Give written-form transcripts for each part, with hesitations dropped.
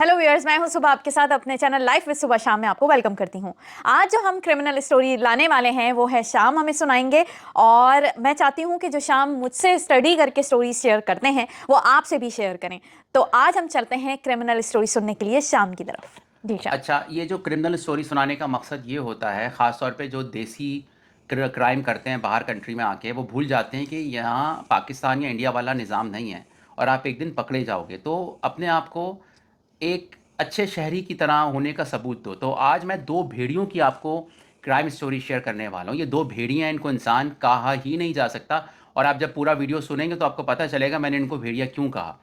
Hello viewers, मैं हूं सुबह आपके साथ अपने चैनल लाइफ विद सुबह शाम में आपको वेलकम करती हूं। आज जो हम क्रिमिनल स्टोरी लाने वाले हैं वो है शाम हमें सुनाएंगे। और मैं चाहती हूं कि जो शाम मुझसे स्टडी करके स्टोरी शेयर करते हैं वो आपसे भी शेयर करें। तो आज हम चलते हैं क्रिमिनल स्टोरी सुनने के लिए शाम की तरफ। जी शाम। अच्छा, ये जो क्रिमिनल स्टोरी सुनाने का मकसद ये होता है, ख़ास तौर पे जो देसी क्राइम करते हैं बाहर कंट्री में आके, वो भूल जाते हैं कि यहाँ पाकिस्तान या इंडिया वाला निज़ाम नहीं है और आप एक दिन पकड़े जाओगे। तो अपने आप को एक अच्छे शहरी की तरह होने का सबूत दो। तो आज मैं दो भेड़ियों की आपको क्राइम स्टोरी शेयर करने वाला हूँ। ये दो भेड़ियाँ हैं, इनको इंसान कहा ही नहीं जा सकता। और आप जब पूरा वीडियो सुनेंगे तो आपको पता चलेगा मैंने इनको भेड़िया क्यों कहा।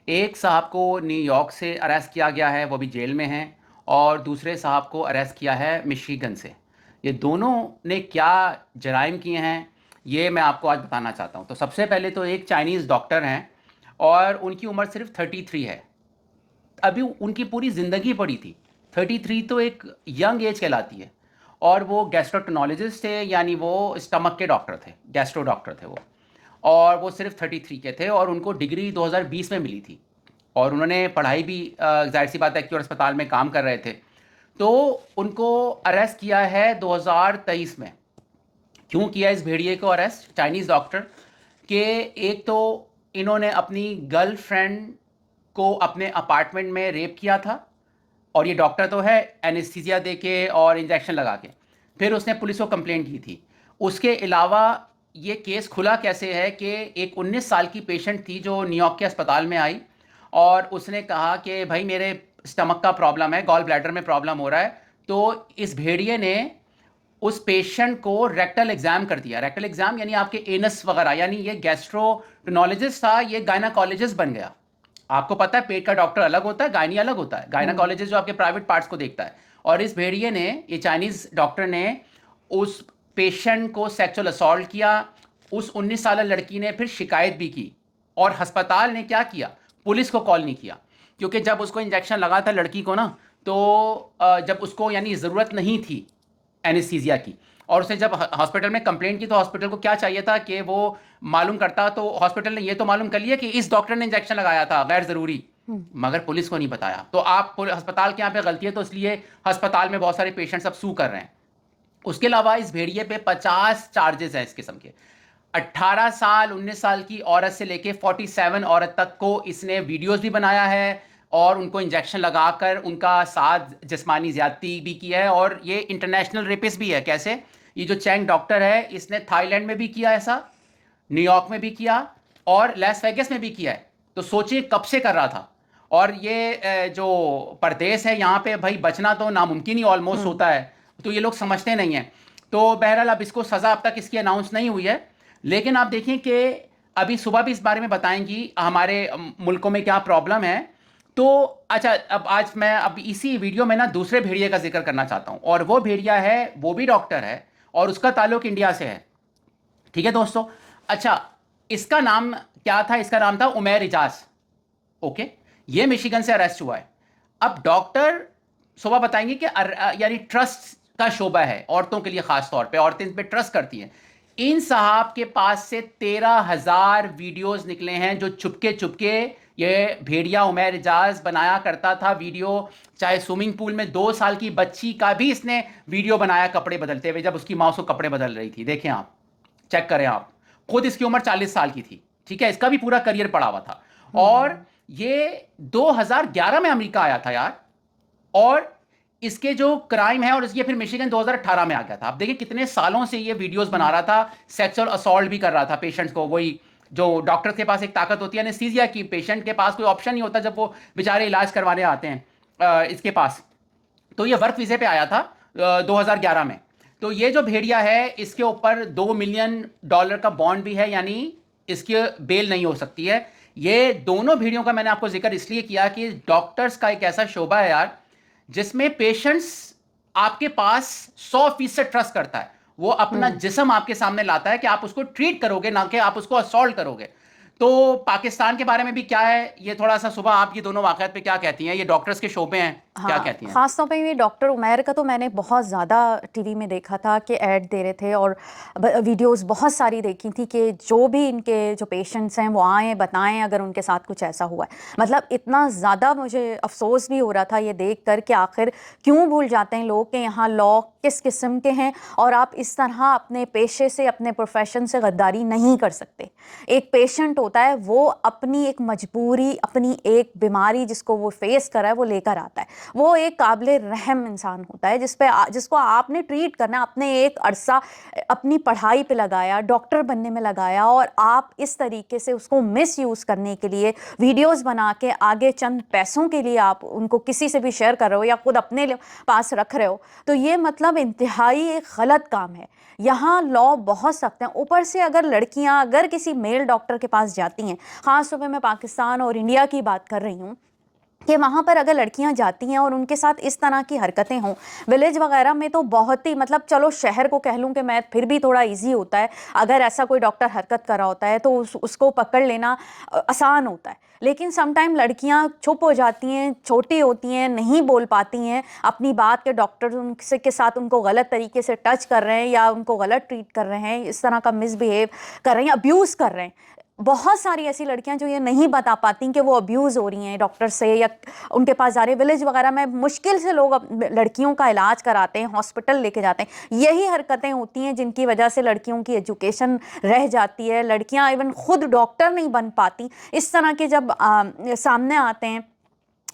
एक साहब को न्यूयॉर्क से अरेस्ट किया गया है, वो भी जेल में हैं। और दूसरे साहब को अरेस्ट किया है मिशिगन से। ये दोनों ने क्या जराइम किए हैं ये मैं आपको आज बताना चाहता हूँ। तो सबसे पहले तो एक चाइनीज़ डॉक्टर हैं और उनकी उम्र सिर्फ 33 है। अभी उनकी पूरी ज़िंदगी पड़ी थी। 33 तो एक यंग एज कहलाती है। और वो गैस्ट्रोटोनोलॉजिस्ट थे, यानी वो स्टमक के डॉक्टर थे, गैस्ट्रो डॉक्टर थे वो। और वो सिर्फ 33 के थे और उनको डिग्री 2020 में मिली थी। और उन्होंने पढ़ाई भी जाहिर सी बात है कि और अस्पताल में काम कर रहे थे। तो उनको अरेस्ट किया है 2023 में। क्यों किया इस भेड़िए को अरेस्ट, चाइनीज़ डॉक्टर के? एक तो इन्होंने अपनी गर्लफ्रेंड को अपने अपार्टमेंट में रेप किया था। और ये डॉक्टर तो है, एनेस्थीसिया दे के और इंजेक्शन लगा के। फिर उसने पुलिस को कंप्लेंट की थी। उसके अलावा ये केस खुला कैसे है कि एक 19 साल की पेशेंट थी जो न्यूयॉर्क के अस्पताल में आई और उसने कहा कि भाई मेरे स्टमक का प्रॉब्लम है, गॉल ब्लैडर में प्रॉब्लम हो रहा है। तो इस भेड़िए ने उस पेशेंट को रेक्टल एग्जाम कर दिया। रेक्टल एग्जाम यानी आपके एनस वगैरह, यानी ये गैस्ट्रोटोनोलॉजिस्ट था, ये गायनाकोलॉजिस्ट बन गया। आपको पता है पेट का डॉक्टर अलग होता है, गायनी अलग होता है। गायनाकोलॉजिस्ट जो आपके प्राइवेट पार्ट्स को देखता है। और इस भेड़िए ने, ये चाइनीज डॉक्टर ने उस पेशेंट को सेक्सुअल असॉल्ट किया। उस 19 साल लड़की ने फिर शिकायत भी की। और अस्पताल ने क्या किया, पुलिस को कॉल नहीं किया। क्योंकि जब उसको इंजेक्शन लगा था लड़की को ना, तो जब उसको यानी ज़रूरत नहीं थी एनेस्थीसिया की, और उसने जब हॉस्पिटल में कंप्लेंट की तो हॉस्पिटल को क्या चाहिए था कि वो मालूम करता। तो हॉस्पिटल ने ये तो मालूम कर लिया कि इस डॉक्टर ने इंजेक्शन लगाया था गैर ज़रूरी, मगर पुलिस को नहीं बताया। तो आप अस्पताल के यहाँ पे गलती है, तो इसलिए अस्पताल में बहुत सारे पेशेंट्स अब सू कर रहे हैं। उसके अलावा इस भेड़िए पे 50 चार्जेस हैं इस किस्म के। 18 साल 19 साल की औरत से लेके 47 औरत तक को इसने वीडियोस भी बनाया है और उनको इंजेक्शन लगाकर उनका साथ जिस्मानी ज्यादती भी की है। और ये इंटरनेशनल रेपिस्ट भी है। कैसे? ये जो चैंग डॉक्टर है इसने थाईलैंड में भी किया ऐसा, न्यूयॉर्क में भी किया और लास वेगस में भी किया है। तो सोचिए कब से कर रहा था। और ये जो परदेश है यहाँ पे भाई बचना तो नामुमकिन ही ऑलमोस्ट होता है। तो ये लोग समझते नहीं हैं। तो बहरहाल अब इसको सज़ा अब तक इसकी अनाउंस नहीं हुई है। लेकिन आप देखिए कि अभी सुबह भी इस बारे में बताएंगी हमारे मुल्कों में क्या प्रॉब्लम है। तो अच्छा, अब आज मैं अब इसी वीडियो में ना दूसरे भेड़िए का जिक्र करना चाहता हूँ। और वो भेड़िया है, वो भी डॉक्टर है और उसका ताल्लुक इंडिया से है। ठीक है दोस्तों। अच्छा, इसका नाम क्या था? इसका नाम था उमैर इजाज। ओके, ये मिशिगन से अरेस्ट हुआ है। अब डॉक्टर सुबह बताएंगे कि यानी ट्रस्ट का शोबा है औरतों के लिए, खास तौर पे औरतें इन पे ट्रस्ट करती हैं। इन साहब के पास से 13,000 वीडियोस निकले हैं जो चुपके चुपके ये भेड़िया उमैर इजाज बनाया करता था वीडियो। चाहे स्विमिंग पूल में 2 साल की बच्ची का भी इसने वीडियो बनाया कपड़े बदलते हुए, जब उसकी माँ उसको कपड़े बदल रही थी। देखें आप, चेक करें आप। खुद इसकी उम्र 40 साल की थी। ठीक है, इसका भी पूरा करियर पड़ा हुआ था। और ये 2011 में अमेरिका आया था यार। और इसके जो क्राइम है, और इसके फिर मिशिगन 2018 में आ गया था। आप देखिए कितने सालों से ये वीडियोस बना रहा था, सेक्सुअल असॉल्ट भी कर रहा था पेशेंट्स को। वही जो डॉक्टर के पास एक ताकत होती है एनेस्थीसिया की, पेशेंट के पास कोई ऑप्शन नहीं होता जब वो बेचारे इलाज करवाने आते हैं इसके पास। तो ये वर्क वीजे पे आया था 2011 में। तो ये जो भेड़िया है इसके ऊपर $2 मिलियन का बॉन्ड भी है, यानी इसकी बेल नहीं हो सकती है। ये दोनों भेड़ियों का मैंने आपको जिक्र इसलिए किया कि डॉक्टर्स का एक ऐसा शोबा है यार जिसमें पेशेंट्स आपके पास 100% ट्रस्ट करता है। वो अपना जिस्म आपके सामने लाता है कि आप उसको ट्रीट करोगे, ना कि आप उसको असॉल्ट करोगे। तो पाकिस्तान के बारे में भी क्या है ये थोड़ा सा, सुबह आप ये दोनों वाक़यात पे क्या कहती हैं? ये डॉक्टर्स के शोबे हैं, क्या हाँ, कहती हैं? ख़ास तौर पे ये डॉक्टर उमैर का तो मैंने बहुत ज़्यादा टीवी में देखा था कि ऐड दे रहे थे, और वीडियोस बहुत सारी देखी थी कि जो भी इनके जो पेशेंट्स हैं वो आएँ बताएं अगर उनके साथ कुछ ऐसा हुआ है। मतलब इतना ज़्यादा मुझे अफसोस भी हो रहा था ये देख कर कि आखिर क्यों भूल जाते हैं लोग कि यहाँ लॉ किस किस्म के हैं, और आप इस तरह अपने पेशे से, अपने प्रोफेशन से गद्दारी नहीं कर सकते। एक पेशेंट होता है, वो अपनी एक मजबूरी, अपनी एक बीमारी जिसको वो फेस कर रहा है वो लेकर आता है। वो एक काबिल रहम इंसान होता है जिसको आपने ट्रीट करना, आपने एक अरसा अपनी पढ़ाई पे लगाया, डॉक्टर बनने में लगाया, और आप इस तरीके से उसको मिस यूज़ करने के लिए वीडियोस बना के आगे चंद पैसों के लिए आप उनको किसी से भी शेयर कर रहे हो या खुद अपने पास रख रहे हो, तो ये मतलब इंतहाई एक गलत काम है। यहाँ लॉ बहुत सख्त हैं। ऊपर से अगर लड़कियाँ अगर किसी मेल डॉक्टर के पास जाती हैं, ख़ास तौर पे मैं पाकिस्तान और इंडिया की बात कर रही हूँ, कि वहाँ पर अगर लड़कियाँ जाती हैं और उनके साथ इस तरह की हरकतें हों, विलेज वगैरह में तो बहुत ही, मतलब चलो शहर को कह लूँ कि मैं फिर भी थोड़ा इजी होता है, अगर ऐसा कोई डॉक्टर हरकत कर रहा होता है तो उसको पकड़ लेना आसान होता है। लेकिन समटाइम लड़कियाँ चुप हो जाती हैं, छोटी होती हैं, नहीं बोल पाती हैं अपनी बात, के डॉक्टर उनसे के साथ उनको गलत तरीके से टच कर रहे हैं या उनको गलत ट्रीट कर रहे हैं, इस तरह का मिसबिहेव कर रहे हैं, अब्यूज़ कर रहे हैं। बहुत सारी ऐसी लड़कियां जो ये नहीं बता पाती कि वो अब्यूज़ हो रही हैं डॉक्टर से या उनके पास जा रहे हैं। विलेज वगैरह में मुश्किल से लोग लड़कियों का इलाज कराते हैं, हॉस्पिटल लेके जाते हैं। यही हरकतें होती हैं जिनकी वजह से लड़कियों की एजुकेशन रह जाती है, लड़कियां इवन खुद डॉक्टर नहीं बन पाती। इस तरह के जब सामने आते हैं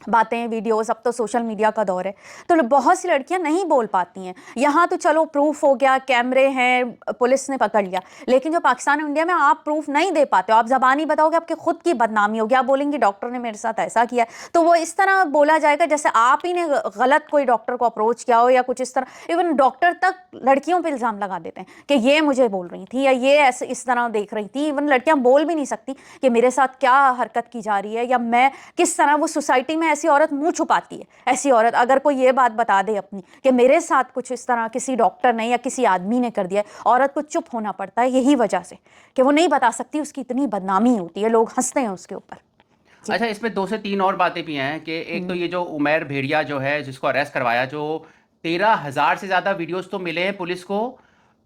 बातें, वीडियोस, अब तो सोशल मीडिया का दौर है, तो बहुत सी लड़कियां नहीं बोल पाती हैं। यहाँ तो चलो प्रूफ हो गया, कैमरे हैं, पुलिस ने पकड़ लिया, लेकिन जो पाकिस्तान और इंडिया में आप प्रूफ नहीं दे पाते हो, आप ज़बानी बताओगे आपके खुद की बदनामी होगी, आप बोलेंगे डॉक्टर ने मेरे साथ ऐसा किया, तो वो इस तरह बोला जाएगा जैसे आप ही ने गलत कोई डॉक्टर को अप्रोच किया हो या कुछ इस तरह। इवन डॉक्टर तक लड़कियों पर इल्ज़ाम लगा देते हैं कि ये मुझे बोल रही थी या ये ऐसे इस तरह देख रही थी। इवन लड़कियां बोल भी नहीं सकती कि मेरे साथ क्या हरकत की जा रही है या मैं किस तरह, वो सोसाइटी में ऐसी औरत मुंह छुपाती है। ऐसी औरत अगर कोई ये बात बता दे अपनी कि मेरे साथ कुछ इस तरह किसी डॉक्टर ने या किसी आदमी ने कर दिया, औरत को चुप होना पड़ता है यही वजह से कि वो नहीं बता सकती, उसकी इतनी बदनामी होती है, लोग हंसते हैं उसके ऊपर। अच्छा, इसमें 2 से 3 और बातें भी हैं कि एक तो ये जो उमैर भेड़िया जो है जिसको अरेस्ट करवाया, जो 13,000 से ज़्यादा वीडियोस तो मिले हैं पुलिस को,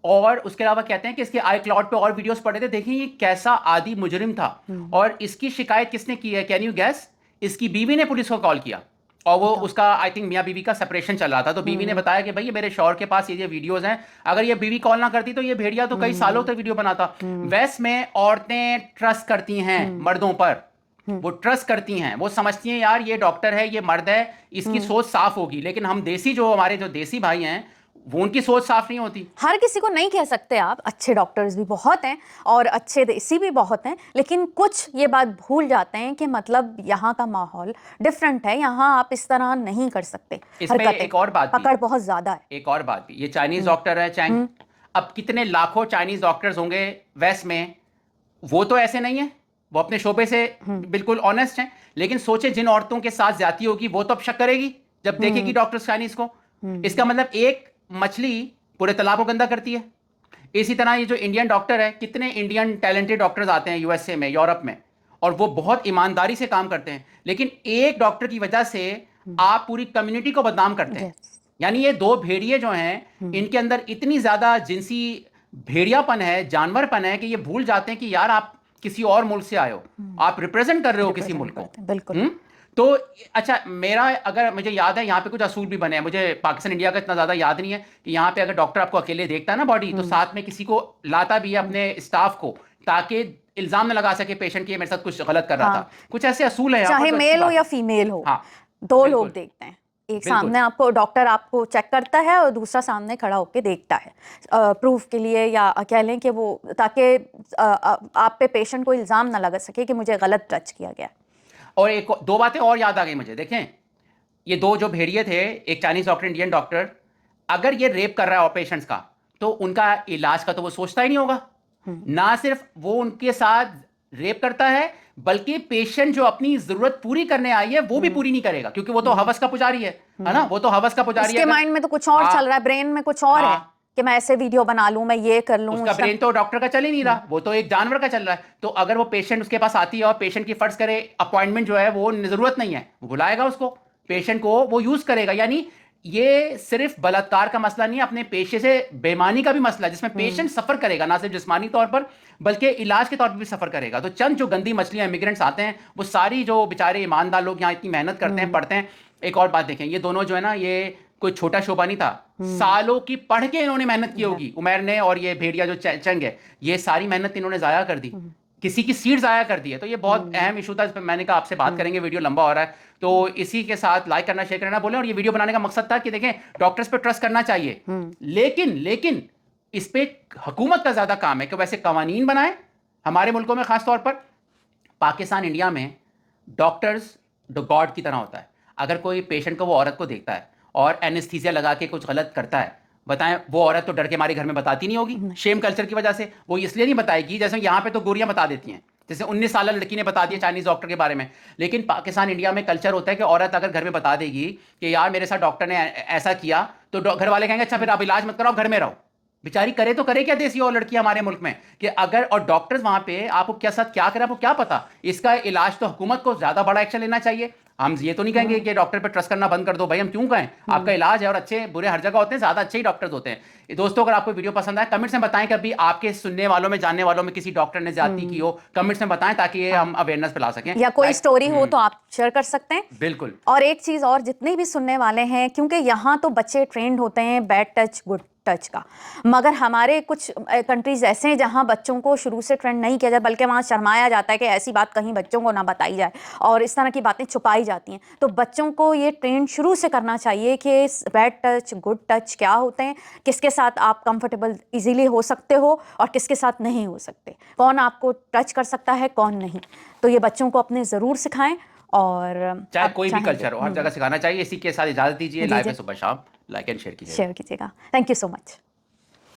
और उसके अलावा कहते हैं कि इसके आई क्लाउड पे और वीडियोस पड़े थे। देखिए ये कैसा आदी मुजरिम था, और इसकी शिकायत किसने की है? Can you gas? इसकी बीवी ने पुलिस को कॉल किया, और वो उसका आई थिंक मियाँ बीवी का सेपरेशन चल रहा था, तो बीवी ने बताया कि भाई ये मेरे शौहर के पास ये वीडियोस हैं। अगर ये बीवी कॉल ना करती तो ये भेड़िया तो कई सालों तक वीडियो बनाता। वेस्ट में औरतें ट्रस्ट करती हैं मर्दों पर, वो ट्रस्ट करती हैं, वो समझती हैं यार ये डॉक्टर है, ये मर्द है, इसकी सोच साफ होगी। लेकिन हम देसी, जो हमारे जो देसी भाई हैं, वो उनकी सोच साफ नहीं होती। हर किसी को नहीं कह सकते आप, अच्छे डॉक्टर्स भी बहुत हैं और अच्छे देसी भी बहुत हैं, लेकिन कुछ ये बात भूल जाते हैं कि मतलब यहाँ का माहौल डिफरेंट है, यहाँ आप इस तरह नहीं कर सकते। इसमें एक और बात भी, पकड़ बहुत ज्यादा है। एक और बात भी, ये चाइनीज डॉक्टर है, अब कितने लाखों चाइनीज डॉक्टर्स होंगे वेस्ट में, वो तो ऐसे नहीं है, वो अपने शोबे से बिल्कुल ऑनेस्ट हैं। लेकिन सोचे जिन औरतों के साथ ज्यादती होगी वो तो अब शक करेगी जब देखेगी डॉक्टर्स चाइनीज को। इसका मतलब एक मछली पूरे तालाब को गंदा करती है। इसी तरह ये जो इंडियन डॉक्टर है, कितने इंडियन टैलेंटेड डॉक्टर्स आते हैं यूएसए में, यूरोप में, और वो बहुत ईमानदारी से काम करते हैं, लेकिन एक डॉक्टर की वजह से आप पूरी कम्युनिटी को बदनाम करते हैं। यानी ये दो भेड़िए जो हैं, इनके अंदर इतनी ज्यादा जिनसी भेड़ियापन है, जानवरपन है, कि ये भूल जाते हैं कि यार आप किसी और मुल्क से आए हो, आप रिप्रेजेंट कर रहे हो किसी मुल्क को। बिल्कुल। तो अच्छा, मेरा, अगर मुझे याद है यहाँ पे कुछ असूल भी बने हैं, मुझे पाकिस्तान इंडिया का इतना ज़्यादा याद नहीं है, कि यहाँ पे अगर डॉक्टर आपको अकेले देखता है ना बॉडी, तो साथ में किसी को लाता भी है अपने स्टाफ को, ताकि इल्ज़ाम न लगा सके पेशेंट की मेरे साथ कुछ गलत कर रहा था। कुछ ऐसे असूल है, चाहे मेल हो या फीमेल हो, दो लोग देखते हैं, एक सामने आपको डॉक्टर आपको चेक करता है और दूसरा सामने खड़ा होकर देखता है प्रूफ के लिए, या कह लें कि वो ताकि आप पे पेशेंट को इल्ज़ाम ना लगा सके कि मुझे गलत टच किया गया। और एक दो बातें और याद आ गई मुझे। देखें, ये दो जो भेड़िए थे, एक चाइनीज डॉक्टर, इंडियन डॉक्टर, अगर ये रेप कर रहा है पेशेंट्स का, तो उनका इलाज का तो वो सोचता ही नहीं होगा। ना सिर्फ वो उनके साथ रेप करता है, बल्कि पेशेंट जो अपनी जरूरत पूरी करने आई है वो भी पूरी नहीं करेगा, क्योंकि वो तो हवस का पुजारी है ना, वो तो हवस का पुजारी है। उसके माइंड में तो कुछ और चल रहा है, ब्रेन में कुछ और है कि मैं ऐसे वीडियो बना लूं, मैं ये कर लूं। उसका ब्रेन तो डॉक्टर का चल ही नहीं रहा, वो तो एक जानवर का चल रहा है। तो अगर वो पेशेंट उसके पास आती है और पेशेंट की फर्ज करे अपॉइंटमेंट जो है वो जरूरत नहीं है, वो बुलाएगा उसको, पेशेंट को वो यूज करेगा। यानी ये सिर्फ बलात्कार का मसला नहीं है, अपने पेशे से बेईमानी का भी मसला है, जिसमें पेशेंट सफर करेगा, ना सिर्फ जिस्मानी तौर पर बल्कि इलाज के तौर पर भी सफर करेगा। तो चंद जो गंदी मछलियां इमिग्रेंट्स आते हैं, वो सारी जो बेचारे ईमानदार लोग यहाँ इतनी मेहनत करते हैं, पढ़ते हैं। एक और बात देखें, ये दोनों जो है ना, ये कोई छोटा शोबा नहीं था, सालों की पढ़ के इन्होंने मेहनत की होगी, उमैर ने और ये भेड़िया जो चंग है, ये सारी मेहनत इन्होंने जाया कर दी, किसी की सीट जाया कर दी है। तो ये बहुत अहम इशू था, इस पर मैंने कहा आपसे बात करेंगे, वीडियो लंबा हो रहा है। तो इसी के साथ लाइक करना, शेयर करना बोले। और ये वीडियो बनाने का मकसद था कि देखें, डॉक्टर्स पे ट्रस्ट करना चाहिए, लेकिन इस पे हुकूमत का ज्यादा काम है कि वैसे कवानीन बनाए हमारे मुल्कों में, खास तौर पर पाकिस्तान, इंडिया में डॉक्टर्स गॉड की तरह होता है। अगर कोई पेशेंट को, वो औरत को देखता है और एनेस्थीसिया लगा के कुछ गलत करता है, बताएं, वो औरत तो डर के मारे घर में बताती नहीं होगी, शेम कल्चर की वजह से वो इसलिए नहीं बताएगी। जैसे यहाँ पे तो गोरियां बता देती हैं, जैसे 19 साल लड़की ने बता दिया चाइनीज डॉक्टर के बारे में। लेकिन पाकिस्तान, इंडिया में कल्चर होता है कि औरत अगर घर में बता देगी कि यार मेरे साथ डॉक्टर ने ऐसा किया, तो घर वाले कहेंगे अच्छा फिर आप इलाज मत कराओ, घर में रहो। बेचारी करे तो करे क्या देसी और लड़की हमारे मुल्क में, कि अगर और डॉक्टर्स वहां पे आपको क्या साथ क्या करे आपको क्या पता। इसका इलाज तो हुकूमत को ज्यादा बड़ा एक्शन लेना चाहिए। हम ये तो नहीं कहेंगे कि डॉक्टर पे ट्रस्ट करना बंद कर दो, भाई हम क्यों कहें, आपका इलाज है, और अच्छे बुरे हर जगह होते हैं, ज्यादा अच्छे ही डॉक्टर्स होते हैं। दोस्तों, अगर आपको वीडियो पसंद आए, कमेंट्स में बताएं कि अभी आपके सुनने वालों में, जानने वालों में किसी डॉक्टर ने ज्यादती की हो, कमेंट्स में बताएं ताकि ये हम अवेयरनेस फैला सकें, या कोई स्टोरी हो तो आप शेयर कर सकते हैं। बिल्कुल। और एक चीज और, जितने भी सुनने वाले हैं, क्योंकि यहाँ तो बच्चे ट्रेंड होते हैं बैड टच गुड टच का, मगर हमारे कुछ कंट्रीज ऐसे हैं जहाँ बच्चों को शुरू से ट्रेंड नहीं किया जाए, बल्कि वहाँ शर्माया जाता है कि ऐसी बात कहीं बच्चों को ना बताई जाए, और इस तरह की बातें छुपाई जाती हैं। तो बच्चों को ये ट्रेंड शुरू से करना चाहिए कि बैड टच गुड टच क्या होते हैं, किसके साथ आप कंफर्टेबल इजीली हो सकते हो और किसके साथ नहीं हो सकते, कौन आपको टच कर सकता है कौन नहीं। तो ये बच्चों को अपने ज़रूर सिखाएं, और चाहे कोई भी कल्चर हो, हर जगह सिखाना चाहिए। इसी के साथ इजाजत दीजिए। लाइव है सुबह शाम, लाइक एंड शेयर कीजिए। शेयर कीजिएगा। Thank you so much.